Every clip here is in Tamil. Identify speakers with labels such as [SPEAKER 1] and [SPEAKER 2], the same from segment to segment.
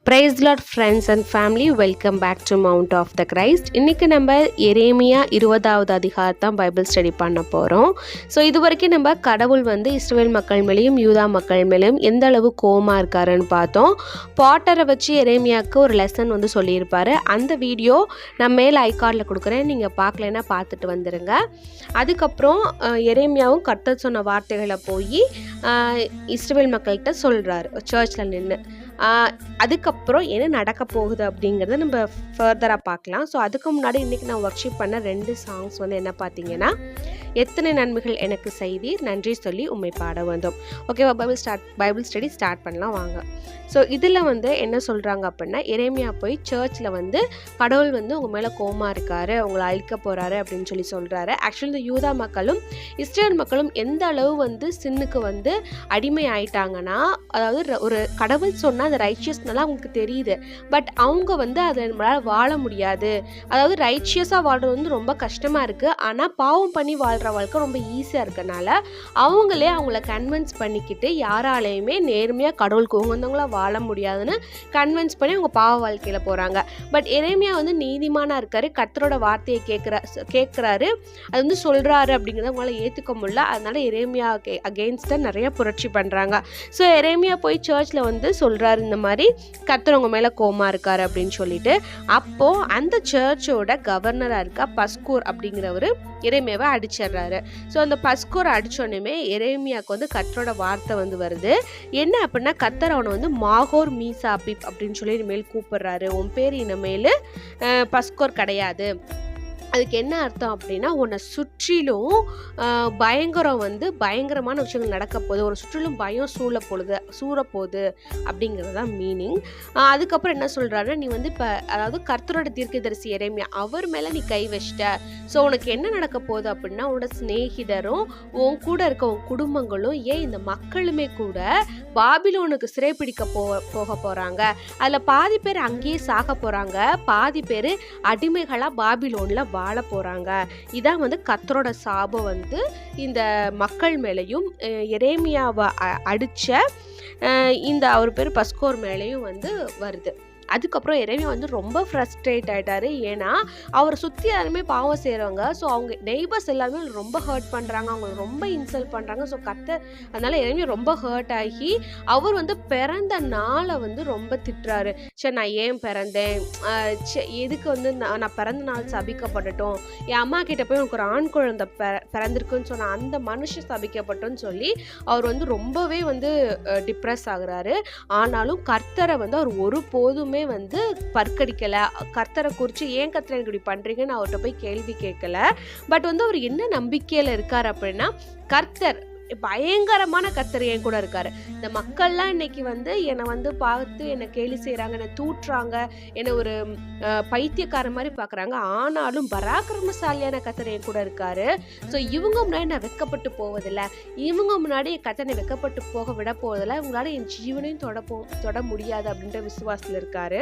[SPEAKER 1] Price Lord friends and family, welcome back to Mount of the Christ. இன்றைக்கி நம்ம எரேமியா 20வது அதிகாரத்தான் பைபிள் ஸ்டடி பண்ண போகிறோம். ஸோ இது வரைக்கும் நம்ம கடவுள் இஸ்ரவேல் மக்கள் மேலேயும் யூதா மக்கள் மேலேயும் எந்த அளவு கோவமாக இருக்காருன்னு பார்த்தோம். பாட்டரை வச்சு எரேமியாவுக்கு ஒரு லெசன் சொல்லியிருப்பார். அந்த வீடியோ நான் மேலே ஐகார்டில் கொடுக்குறேன், நீங்கள் பார்க்கலன்னா பார்த்துட்டு வந்துடுங்க. அதுக்கப்புறம் எரேமியாவும் கர்த்தர் சொன்ன வார்த்தைகளை போய் இஸ்ரவேல் மக்கள்கிட்ட சொல்கிறாரு சர்ச்சில் நின்று. அதுக்கப்புறம் என்ன நடக்க போகுது அப்படிங்கிறத நம்ம ஃபர்தராக பார்க்கலாம். ஸோ அதுக்கு முன்னாடி இன்றைக்கி நான் ஒர்க்ஷிப் பண்ண 2 சாங்ஸ் என்ன பார்த்தீங்கன்னா, எத்தனை நன்மைகள் எனக்கு செய்தீர், நன்றி சொல்லி உண்மை பாட வந்தோம். ஓகேவா, பைபிள் ஸ்டடி ஸ்டார்ட் பண்ணலாம் வாங்க. ஸோ இதில் என்ன சொல்கிறாங்க அப்படின்னா, எரேமியா போய் சர்ச்சில் கடவுள் உங்கள் மேலே கோவமாக இருக்காரு, உங்களை அழிக்க போகிறாரு அப்படின்னு சொல்லி சொல்கிறாரு. ஆக்சுவலி இந்த யூதா மக்களும் இஸ்ரேல் மக்களும் எந்த அளவு சின்னுக்கு அடிமை ஆயிட்டாங்கன்னா, அதாவது ஒரு கடவுள் சொன்னால் அந்த ரைச்சியஸ்னால அவங்களுக்கு தெரியுது, பட் அவங்க அதை நம்மளால் வாழ முடியாது. அதாவது ரைச்சியஸாக வாழ்றது ரொம்ப கஷ்டமாக இருக்குது, ஆனால் பாவம் பண்ணி வாழ்கிற வாழ்க்கை ரொம்ப ஈஸியாக இருக்கனால அவங்களே அவங்கள கன்வின்ஸ் பண்ணிக்கிட்டு யாராலையுமே நேர்மையாக கடவுளுக்கு உகந்தவங்களாக வாழ முடியாதுன்னு கன்வின்ஸ் பண்ணி அவங்க பாவ வாழ்க்கையில் போகிறாங்க. பட் எரேமியா நீதிமானாக இருக்காரு, கர்த்தரோட வார்த்தையை கேட்குறாரு, அது சொல்கிறாரு அப்படிங்கிறத அவங்களால ஏற்றுக்க முடியல. அதனால எரேமியா அகெயின்ஸ்டாக நிறைய புரட்சி பண்ணுறாங்க. ஸோ எரேமியா போய் சர்ச்சில் சொல்கிறாரு, இந்த மாதிரி கர்த்தர் உங்க மேலே கோவமாக இருக்காரு அப்படின்னு சொல்லிட்டு. அப்போது அந்த சர்ச்சோட கவர்னராக இருக்கா பஸ்கூர் அப்படிங்கிறவர் எரேமியாவை அடிச்சிடுறாரு. ஸோ அந்த பஸ்கூர் அடித்தோடனே எரேமியாவுக்கு கர்த்தரோட வார்த்தை வருது. என்ன அப்படின்னா, கர்த்தர் அவனை மாகோர் மீசாபிப் அப்படின்னு சொல்லி இனிமேல் கூப்பிடுறாரு. உன் பேர் இனிமேல் பஸ்கூர் கிடையாது. அதுக்கு என்ன அர்த்தம் அப்படின்னா, உன்னை சுற்றிலும் பயங்கரம் பயங்கரமான விஷயங்கள் நடக்க போகுது, ஒரு சுற்றிலும் பயம் சூழப்போகுது அப்படிங்கிறது தான் மீனிங். அதுக்கப்புறம் என்ன சொல்கிறாருன்னா, நீ இப்போ அதாவது கர்த்தரோட தீர்க்கதரிசி எரேமியா அவர் மேலே நீ கை வச்சிட்ட. ஸோ உனக்கு என்ன நடக்க போகுது அப்படின்னா, உன்னோட சிநேகிதரும் உன் கூட இருக்க உன் குடும்பங்களும் ஏன் இந்த மக்களுமே கூட பாபிலோனுக்கு சிறைப்பிடிக்க போக போகிறாங்க. அதில் பாதி பேர் அங்கேயே சாக போகிறாங்க, பாதி பேர் அடிமைகளாக பாபிலோனில் வாழ போகிறாங்க. இதான் கர்த்தரோட சாபம் இந்த மக்கள் மேலேயும் எரேமியாவை அடித்த இந்த அவர் பேர் பஸ்கோர் மேலேயும் வருது. அதுக்கப்புறம் எரேமியா ரொம்ப ஃப்ரஸ்ட்ரேட் ஆகிட்டாரு. ஏன்னா அவரை சுற்றி யாருமே பாவம் செய்கிறவங்க. ஸோ அவங்க நெய்பர்ஸ் எல்லாமே ரொம்ப ஹர்ட் பண்ணுறாங்க, அவங்க ரொம்ப இன்சல்ட் பண்ணுறாங்க. ஸோ அதனால எரேமியா ரொம்ப ஹர்ட் ஆகி அவர் பிறந்த நாளை ரொம்ப திட்டுறாரு. சரி, நான் ஏன் பிறந்தேன், எதுக்கு நான் பிறந்த நாள் சபிக்கப்படட்டும், என் அம்மா கிட்ட போய் உனக்கு ஒரு ஆண் குழந்தை பிறந்திருக்குன்னு சொன்ன அந்த மனுஷன் சபிக்கப்பட்டோன்னு சொல்லி அவர் ரொம்பவே டிப்ரெஸ் ஆகுறாரு. ஆனாலும் கர்த்தரை அவர் ஒருபோதுமே பற்கடிக்கல. கர்த்தரை குறித்து ஏன் கர்த்தரை இப்படி பண்றீங்கன்னு அவர்கிட்ட போய் கேள்வி கேட்கல. பட் அவர் என்ன நம்பிக்கையில இருக்காரு அப்படின்னா, கர்த்தர் பயங்கரமான கர்த்தர் என் கூட இருக்காரு. இந்த மக்கள்லாம் இன்னைக்கு என்னை பார்த்து என்னை கேலி செய்யறாங்க, என்னை தூட்டுறாங்க, என்னை ஒரு பைத்தியக்கார மாதிரி பாக்குறாங்க. ஆனாலும் பராக்கிரமசாலியான கர்த்தர் என் கூட இருக்காரு. ஸோ இவங்க முன்னாடி நான் வெக்கப்பட்டு போவதில்லை, இவங்க முன்னாடி என் கர்த்தரை வெக்கப்பட்டு போக விட போவதில்லை, உங்களால என் ஜீவனையும் தொட முடியாது அப்படின்ற விசுவாசத்துல இருக்காரு.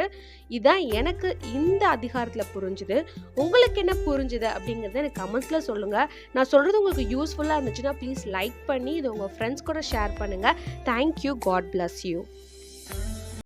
[SPEAKER 1] இதான் எனக்கு இந்த அதிகாரத்துல புரிஞ்சுது. உங்களுக்கு என்ன புரிஞ்சுது அப்படிங்கறத எனக்கு கமெண்ட்ஸ்ல சொல்லுங்க. நான் சொல்றது உங்களுக்கு யூஸ்ஃபுல்லா இருந்துச்சுன்னா ப்ளீஸ் லைக் பண்ணி இது உங்கள் ஃப்ரெண்ட்ஸ் கூட ஷேர் பண்ணுங்கள். தேங்க்யூ. God bless you.